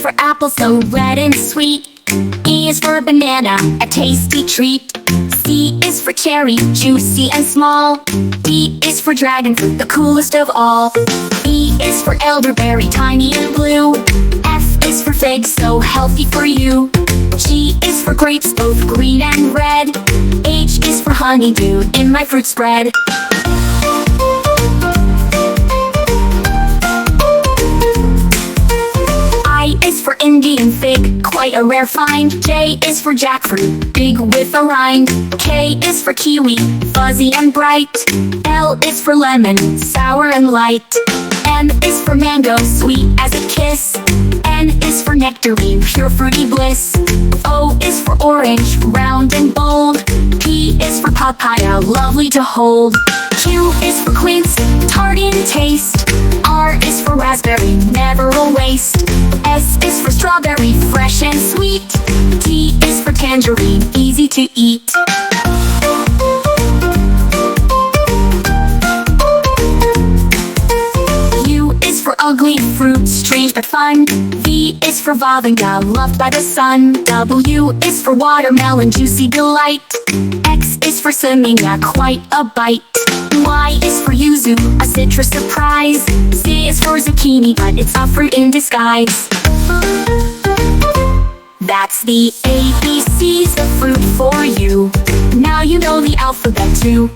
for apple, so red and sweet. B is for banana, a tasty treat. C is for cherry, juicy and small. D is for dragon fruit, the coolest of all. E is for elderberry, tiny and blue. F is for fig, so healthy for you. G is for grapes, both green and red. H is for honeydew in my fruit spread. I is for Indian fig, quite a rare find. J is for jackfruit, big with a rind. K is for kiwi, fuzzy and bright. L is for lemon, sour and light. M is for mango, sweet as a kiss. N is for nectarine, pure fruity bliss. O is for orange, round and bold. P is for papaya, lovely to hold. Q is for quince, tart in taste. R is for raspberry, never a waste. S is for strawberry, fresh and sweet. T is for tangerine, easy to eat. U is for ugly fruit, strange but fun. V is for vodka, loved by the sun. W is for watermelon, juicy delight. X is for siminya, quite a bite. Y is for yuzu, a citrus surprise. Z is for zucchini, but it's a fruit in disguise. That's the ABCs of fruit for you. Now you know the alphabet too.